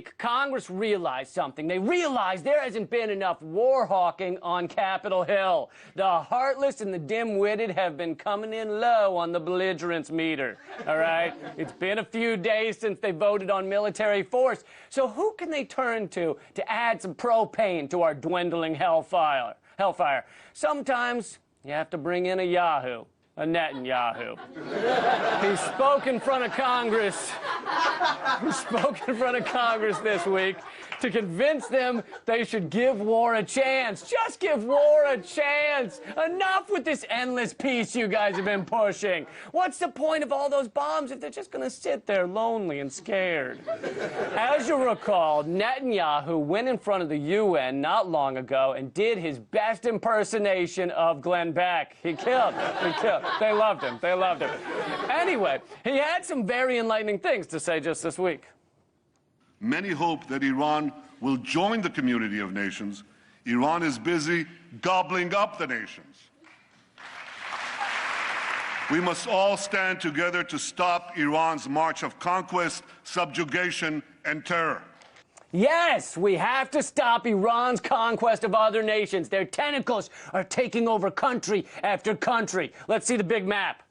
Congress realized something. They realized there hasn't been enough war hawking on Capitol Hill. The heartless and the dim-witted have been coming in low on the belligerence meter, all right? It's been a few days since they voted on military force, so who can they turn to add some propane to our dwindling hellfire? Sometimes you have to bring in a Yahoo. A Netanyahu. He spoke in front of Congress. He spoke in front of Congress this week to convince them they should give war a chance. Just give war a chance. Enough with this endless peace you guys have been pushing. What's the point of all those bombs if they're just going to sit there lonely and scared? As you recall, Netanyahu went in front of the UN not long ago and did his best impersonation of Glenn Beck. He killed. They loved him. They loved him. Anyway, he had some very enlightening things to say just this week. Many hope that Iran will join the community of nations. Iran is busy gobbling up the nations. We must all stand together to stop Iran's march of conquest, subjugation, and terror. Yes, we have to stop Iran's conquest of other nations. Their tentacles are taking over country after country. Let's see the big map.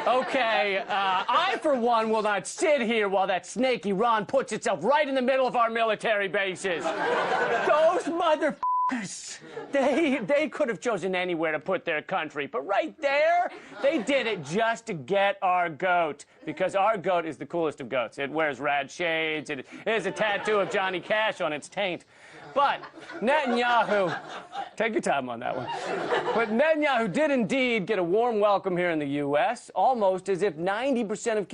Okay, I, for one, will not sit here while that snake Iran puts itself right in the middle of our military bases. Those motherfuckers, they could have chosen anywhere to put their country, but right there, they did it just to get our goat, because our goat is the coolest of goats. It wears rad shades, it has a tattoo of Johnny Cash on its taint. But Netanyahu, take your time on that one. But Netanyahu did indeed get a warm welcome here in the U.S., almost as if 90% of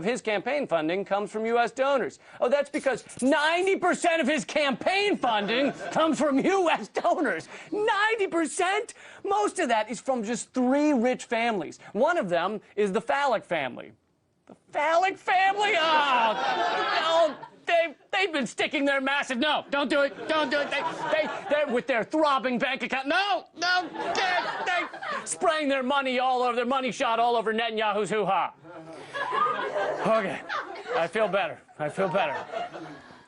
his campaign funding comes from U.S. donors. Oh, that's because 90% of his campaign funding comes from U.S. donors. 90%? Most of that is from just 3 rich families. One of them is the phallic family. The phallic family? Oh, no. They've been sticking their massive... No, don't do it. Don't do it. They're with their throbbing bank account. No, they spraying their money all over, their money shot all over Netanyahu's hoo-ha. Okay, I feel better.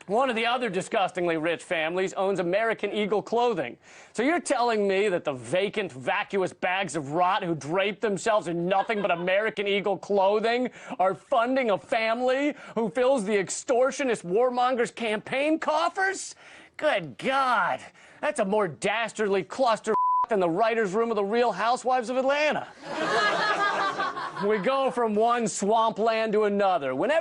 One of the other disgustingly rich families owns American Eagle clothing. So you're telling me that the vacant, vacuous bags of rot who drape themselves in nothing but American Eagle clothing are funding a family who fills the extortionist warmongers' campaign coffers? Good God. That's a more dastardly cluster than the writer's room of the Real Housewives of Atlanta. We go from one swampland to another. Whenever